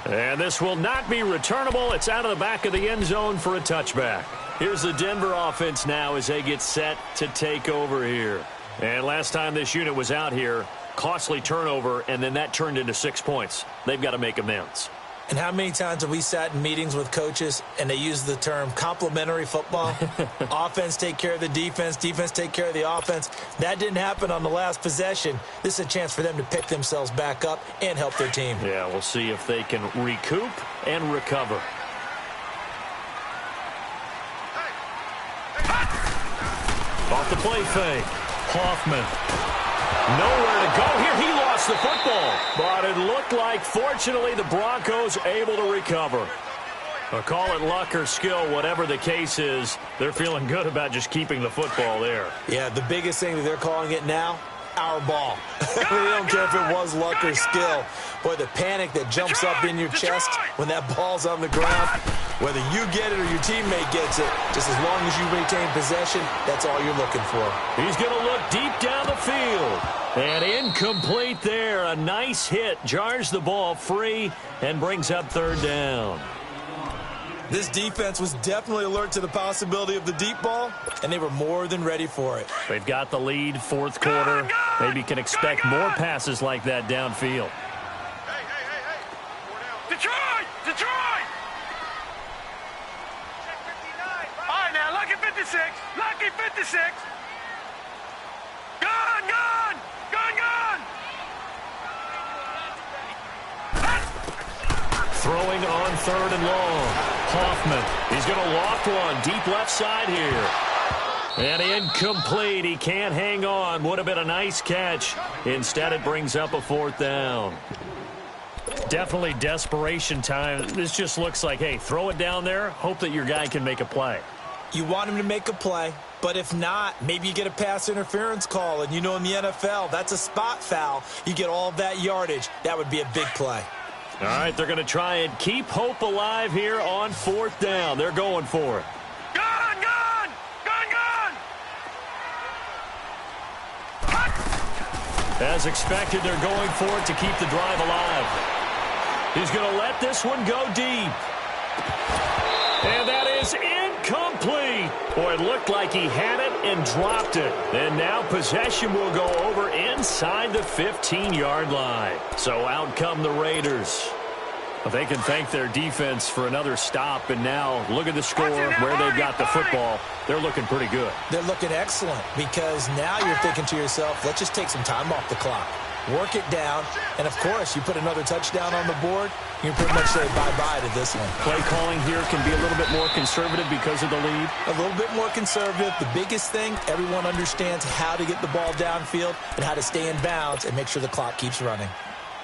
[SPEAKER 1] And this will not be returnable. It's out of the back of the end zone for a touchback. Here's the Denver offense now as they get set to take over here. And last time this unit was out here, costly turnover, and then that turned into 6 points. They've got to make amends.
[SPEAKER 3] And how many times have we sat in meetings with coaches and they use the term complementary football? Offense take care of the defense, defense take care of the offense. That didn't happen on the last possession. This is a chance for them to pick themselves back up and help their team.
[SPEAKER 1] Yeah, we'll see if they can recoup and recover. Off the play fake. Hoffman. Nowhere to go here. He lost the football. But it looked like, fortunately, the Broncos able to recover. Call it luck or skill, whatever the case is. They're feeling good about just keeping the football there.
[SPEAKER 3] Yeah, the biggest thing that they're calling it now, our ball. They don't care if it was luck or skill. Boy, the panic that jumps up in your chest when that ball's on the ground, whether you get it or your teammate gets it, just as long as you retain possession, that's all you're looking for.
[SPEAKER 1] He's going to look deep down the field. And incomplete there. A nice hit. Jars the ball free and brings up 3rd down.
[SPEAKER 3] This defense was definitely alert to the possibility of the deep ball, and they were more than ready for it.
[SPEAKER 1] They've got the lead, 4th quarter. Maybe can expect more passes like that downfield.
[SPEAKER 2] Hey. Detroit! Detroit! All right, now, lucky 56. Lucky 56. Gone!
[SPEAKER 1] Throwing on 3rd and long. Hoffman. He's going to loft one deep left side here. And incomplete. He can't hang on. Would have been a nice catch. Instead, it brings up a 4th down. Definitely desperation time. This just looks like, hey, throw it down there. Hope that your guy can make a play.
[SPEAKER 3] You want him to make a play, but if not, maybe you get a pass interference call. And you know in the NFL, that's a spot foul. You get all of that yardage. That would be a big play.
[SPEAKER 1] All right, they're going to try and keep hope alive here on 4th down. They're going for it.
[SPEAKER 2] Gone!
[SPEAKER 1] As expected, they're going for it to keep the drive alive. He's going to let this one go deep. And that is incomplete. Boy, it looked like he had it and dropped it. And now possession will go over inside the 15-yard line. So out come the Raiders. Well, they can thank their defense for another stop. And now look at the score where they've got the football. They're looking pretty good.
[SPEAKER 3] They're looking excellent because now you're thinking to yourself, let's just take some time off the clock. Work it down, and, of course, you put another touchdown on the board, you can pretty much say bye-bye to this one.
[SPEAKER 1] Play calling here can be a little bit more conservative because of the lead.
[SPEAKER 3] A little bit more conservative. The biggest thing, everyone understands how to get the ball downfield and how to stay in bounds and make sure the clock keeps running.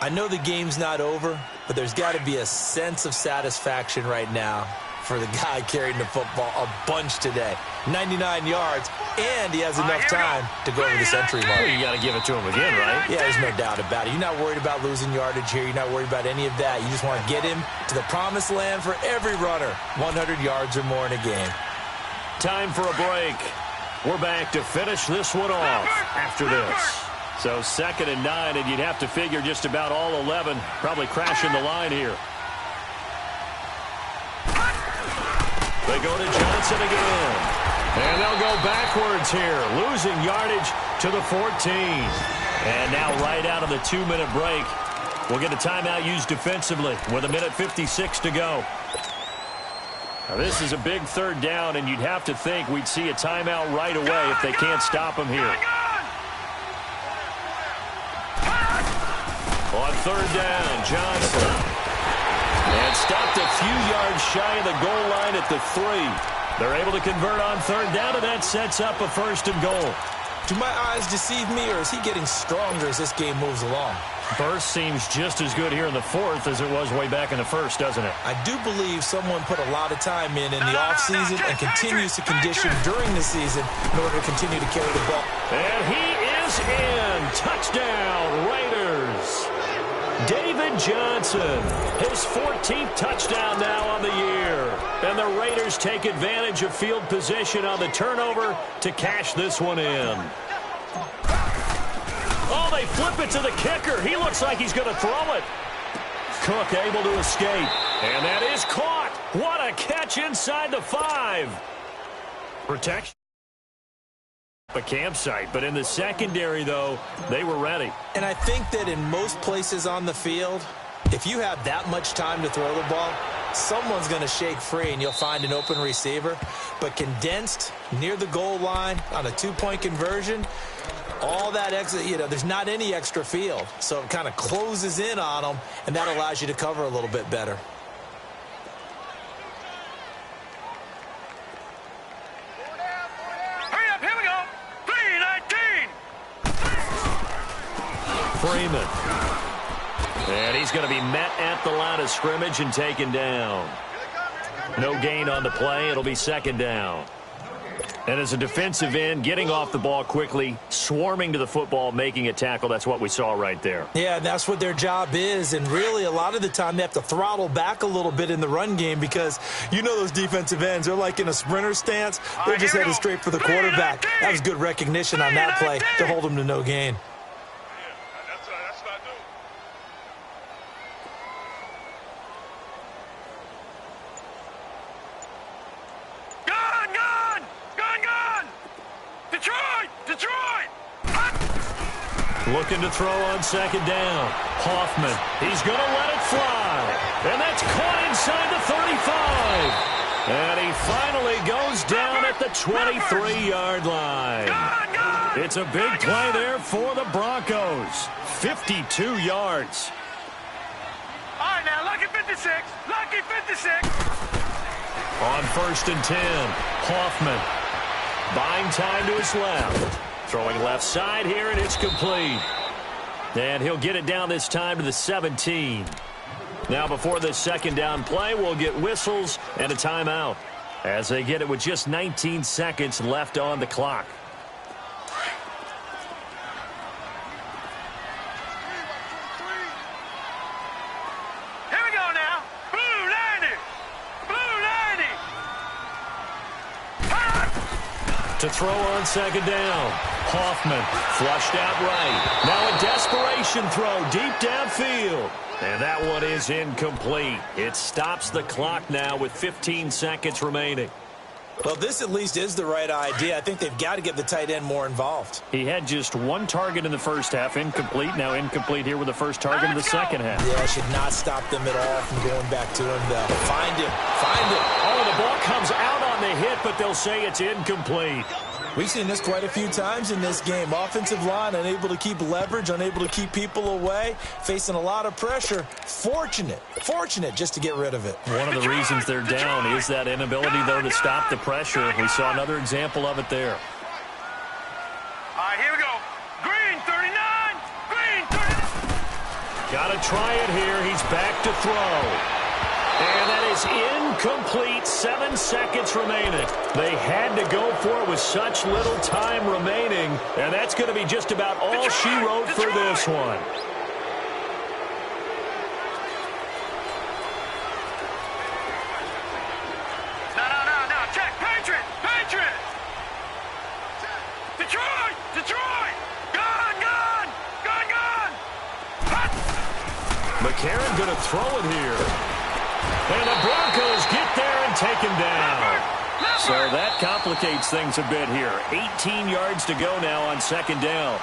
[SPEAKER 3] I know the game's not over, but there's got to be a sense of satisfaction right now for the guy carrying the football a bunch today. 99 yards, and he has enough time to go over the century mark.
[SPEAKER 1] Well, you got to give it to him again, right?
[SPEAKER 3] Yeah, there's no doubt about it. You're not worried about losing yardage here. You're not worried about any of that. You just want to get him to the promised land for every runner. 100 yards or more in a game.
[SPEAKER 1] Time for a break. We're back to finish this one off after this. So 2nd and 9, and you'd have to figure just about all 11 probably crashing the line here. go to Johnson again. And they'll go backwards here, losing yardage to the 14. And now right out of the 2-minute break, we'll get a timeout used defensively with 1:56 to go. Now this is a big third down, and you'd have to think we'd see a timeout right away if they can't stop him here. On third down, Johnson. And stopped a few yards shy of the goal line at the 3. They're able to convert on third down, and that sets up a 1st and goal.
[SPEAKER 3] Do my eyes deceive me, or is he getting stronger as this game moves along?
[SPEAKER 1] Burst seems just as good here in the 4th as it was way back in the 1st, doesn't it?
[SPEAKER 3] I do believe someone put a lot of time in the offseason and continues to condition during the season in order to continue to carry the ball.
[SPEAKER 1] And he is in. Touchdown, Raiders. David Johnson, his 14th touchdown now on the year. And the Raiders take advantage of field position on the turnover to cash this one in. Oh, they flip it to the kicker. He looks like he's going to throw it. Cook able to escape. And that is caught. What a catch inside the 5. Protection. A campsite, but in the secondary, though, they were ready.
[SPEAKER 3] And I think that in most places on the field, if you have that much time to throw the ball, someone's going to shake free and you'll find an open receiver. But condensed near the goal line on a 2-point conversion, all that extra, there's not any extra field. So it kind of closes in on them, and that allows you to cover a little bit better.
[SPEAKER 1] Freeman. And he's going to be met at the line of scrimmage and taken down. No gain on the play. It'll be 2nd down. And as a defensive end, getting off the ball quickly, swarming to the football, making a tackle, that's what we saw right there.
[SPEAKER 3] Yeah, that's what their job is. And really, a lot of the time, they have to throttle back a little bit in the run game because you know those defensive ends, they're like in a sprinter stance. They're just headed straight for the quarterback. That was good recognition on that play to hold them to no gain.
[SPEAKER 1] Looking to throw on 2nd down. Hoffman, he's going to let it fly. And that's caught inside the 35. And he finally goes down at the 23-yard line. It's a big play there for the Broncos. 52 yards.
[SPEAKER 2] All right, now, lucky 56. Lucky 56.
[SPEAKER 1] On 1st and 10, Hoffman buying time to his left. Throwing left side here, and it's complete. And he'll get it down this time to the 17. Now before this 2nd down play, we'll get whistles and a timeout as they get it with just 19 seconds left on the clock.
[SPEAKER 2] Here we go now. Blue 90. Blue 90.
[SPEAKER 1] To throw on 2nd down. Hoffman flushed out right. Now a desperation throw deep downfield. And that one is incomplete. It stops the clock now with 15 seconds remaining.
[SPEAKER 3] Well, this at least is the right idea. I think they've got to get the tight end more involved.
[SPEAKER 1] He had just 1 target in the first half, incomplete. Now incomplete here with the first target in the second half.
[SPEAKER 3] Yeah, should not stop them at all from going back to him, though. Find him. Find him.
[SPEAKER 1] Oh, the ball comes out on the hit, but they'll say it's incomplete.
[SPEAKER 3] We've seen this quite a few times in this game. Offensive line unable to keep leverage, unable to keep people away, facing a lot of pressure. Fortunate just to get rid of it.
[SPEAKER 1] One of the reasons they're down is that inability, though, to stop the pressure. We saw another example of it there.
[SPEAKER 2] All right, here we go. Green 39. Green 39.
[SPEAKER 1] Got to try it here. He's back to throw. And that is incomplete. 7 seconds remaining. They had to go for it with such little time remaining. And that's going to be just about all she wrote for this one.
[SPEAKER 2] No. Check. Patriot. Detroit. Gone.
[SPEAKER 1] McCarron going to throw it here. And the Broncos get there and taken down. So that complicates things a bit here. 18 yards to go now on second down.